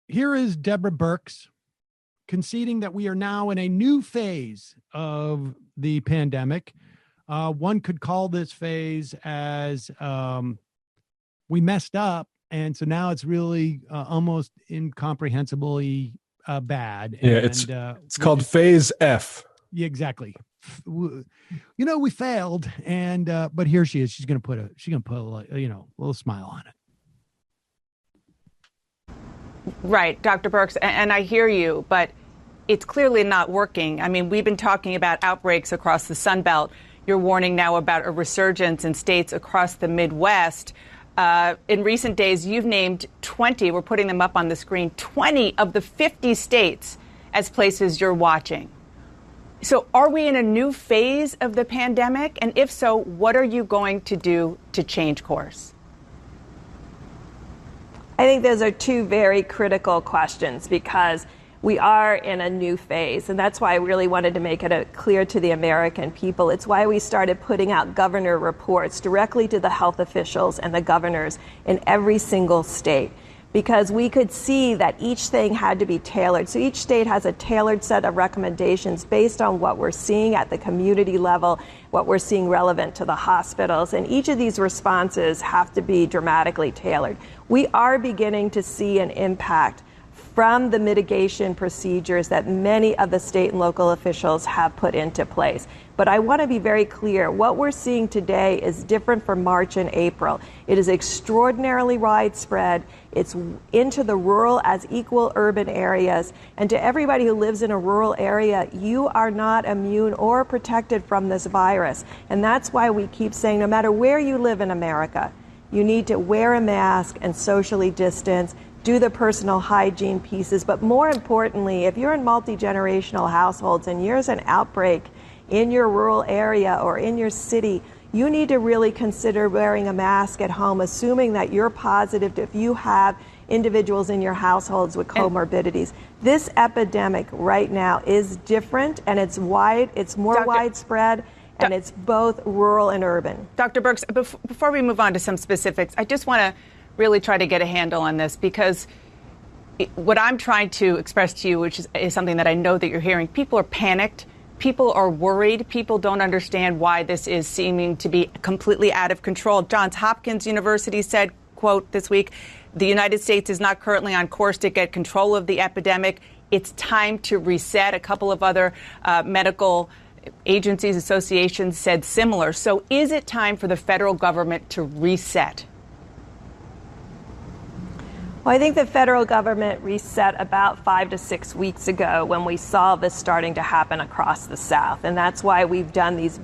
Here is Deborah Birx conceding that we are now in a new phase of the pandemic. One could call this phase as we messed up, and so now it's really almost incomprehensibly bad. Yeah, and it's called Phase F. Yeah, exactly. We failed, and but here she is. She's gonna put a little smile on it. Right, Dr. Birx, and I hear you, but it's clearly not working. I mean, we've been talking about outbreaks across the Sun Belt. You're warning now about a resurgence in states across the Midwest. In recent days, you've named 20, we're putting them up on the screen, 20 of the 50 states as places you're watching. So are we in a new phase of the pandemic? And if so, what are you going to do to change course? I think those are two very critical questions because we are in a new phase. And that's why I really wanted to make it clear to the American people. It's why we started putting out governor reports directly to the health officials and the governors in every single state, because we could see that each thing had to be tailored. So each state has a tailored set of recommendations based on what we're seeing at the community level, what we're seeing relevant to the hospitals. And each of these responses have to be dramatically tailored. We are beginning to see an impact from the mitigation procedures that many of the state and local officials have put into place. But I want to be very clear. What we're seeing today is different from March and April. It is extraordinarily widespread. It's into the rural as equal urban areas. And to everybody who lives in a rural area, you are not immune or protected from this virus. And that's why we keep saying no matter where you live in America, you need to wear a mask and socially distance, do the personal hygiene pieces. But more importantly, if you're in multi-generational households and there's an outbreak in your rural area or in your city, you need to really consider wearing a mask at home, assuming that you're positive if you have individuals in your households with comorbidities. This epidemic right now is different, and it's more widespread, and it's both rural and urban. Dr. Birx, before we move on to some specifics, I just want to really try to get a handle on this, because what I'm trying to express to you, which is something that I know that you're hearing, people are panicked. People are worried. People don't understand why this is seeming to be completely out of control. Johns Hopkins University said, quote, this week, the United States is not currently on course to get control of the epidemic. It's time to reset. A couple of other medical agencies, associations said similar. So is it time for the federal government to reset? Well, I think the federal government reset about 5 to 6 weeks ago when we saw this starting to happen across the South. And that's why we've done these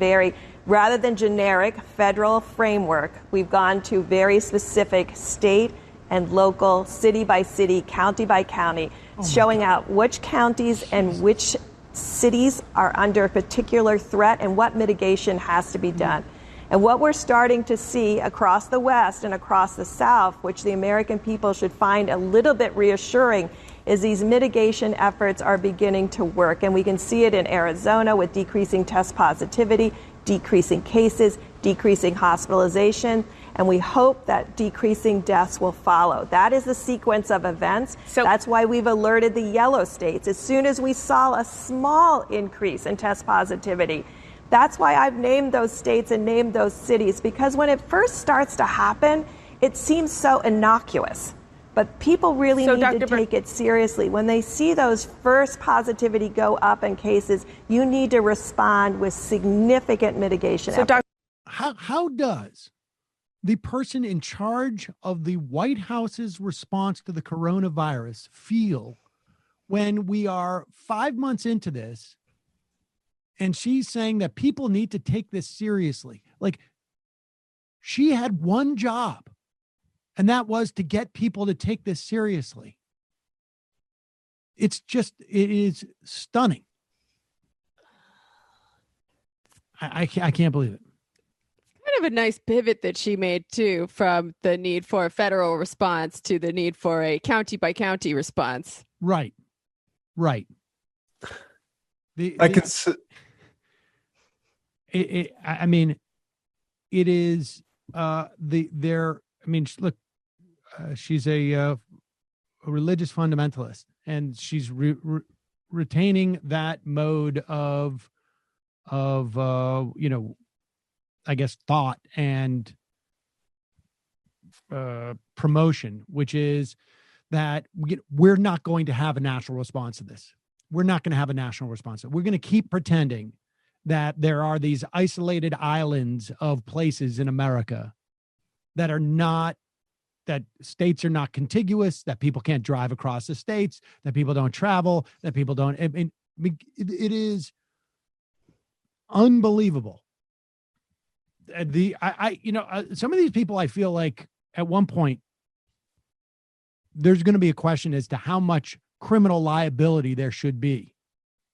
rather than generic federal framework, we've gone to very specific state and local, city by city, county by county, showing out which counties and which cities are under particular threat and what mitigation has to be done. And what we're starting to see across the West and across the South, which the American people should find a little bit reassuring, is these mitigation efforts are beginning to work. And we can see it in Arizona with decreasing test positivity, decreasing cases, decreasing hospitalization. And we hope that decreasing deaths will follow. That is the sequence of events. So that's why we've alerted the yellow states. As soon as we saw a small increase in test positivity, that's why I've named those states and named those cities, because when it first starts to happen, it seems so innocuous. But people really need to take it seriously. When they see those first positivity go up in cases, you need to respond with significant mitigation efforts. How does the person in charge of the White House's response to the coronavirus feel when we are 5 months into this and she's saying that people need to take this seriously? Like, she had one job, and that was to get people to take this seriously. It is stunning. I can't believe it. Kind of a nice pivot that she made too, from the need for a federal response to the need for a county by county response. Right. I mean, it is look, she's a religious fundamentalist, and she's retaining that mode of I guess thought and promotion, which is that we're not going to have a national response to this. We're not going to have a national response. We're going to keep pretending that there are these isolated islands of places in America that are not, that states are not contiguous, that people can't drive across the states, that people don't travel, that people don't. It is unbelievable. Some of these people, I feel like at one point there's going to be a question as to how much criminal liability there should be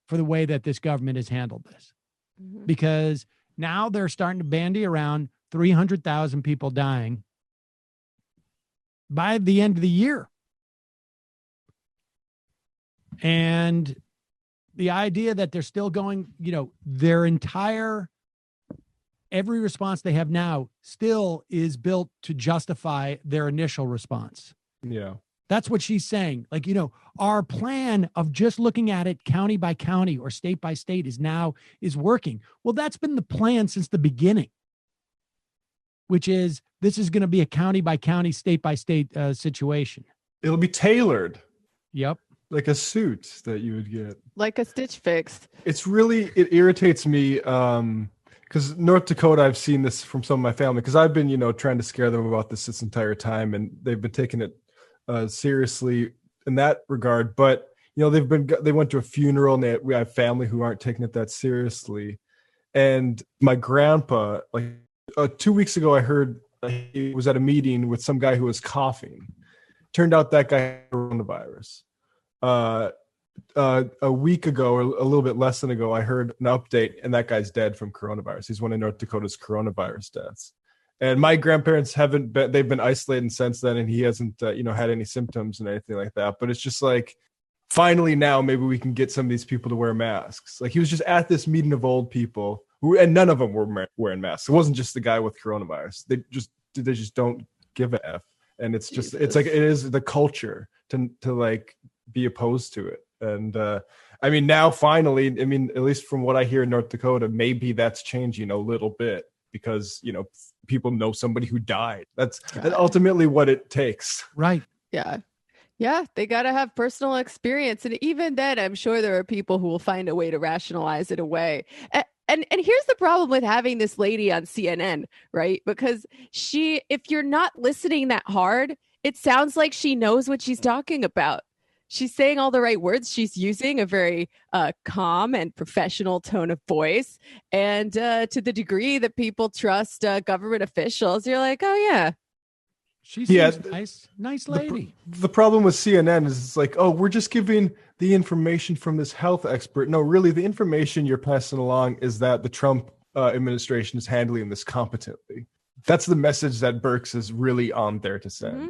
for the way that this government has handled this. Mm-hmm. Because now they're starting to bandy around 300,000 people dying by the end of the year. And the idea that they're still going, their entire, every response they have now still is built to justify their initial response. Yeah. That's what she's saying. Like, our plan of just looking at it county by county or state by state is working. Well, that's been the plan since the beginning, which is this is going to be a county by county, state by state situation. It'll be tailored. Yep. Like a suit that you would get. Like a Stitch Fix. It irritates me because North Dakota, I've seen this from some of my family because I've been, trying to scare them about this entire time, and they've been taking it seriously in that regard. But, they went to a funeral and we have family who aren't taking it that seriously. And my grandpa, 2 weeks ago, I heard he was at a meeting with some guy who was coughing. Turned out that guy had coronavirus. A week ago, or a little bit less than ago, I heard an update, and that guy's dead from coronavirus. He's one of North Dakota's coronavirus deaths. And my grandparents they've been isolated since then, and he hasn't, had any symptoms and anything like that. But it's just like, finally now, maybe we can get some of these people to wear masks. Like, he was just at this meeting of old people and none of them were wearing masks. It wasn't just the guy with coronavirus. They just don't give a F. And it's just, Jesus. It's like, it is the culture to like be opposed to it. And now finally, at least from what I hear in North Dakota, maybe that's changing a little bit because, people know somebody who died. That's ultimately what it takes. Right. Yeah. Yeah. They got to have personal experience. And even then, I'm sure there are people who will find a way to rationalize it away. And here's the problem with having this lady on CNN, right? Because if you're not listening that hard, it sounds like she knows what she's talking about. She's saying all the right words. She's using a very calm and professional tone of voice. And to the degree that people trust government officials, you're like, oh, yeah. She seems nice lady. The problem with CNN is it's like, oh, we're just giving the information from this health expert. No, really, the information you're passing along is that the Trump administration is handling this competently. That's the message that Birx is really on there to send. Mm-hmm.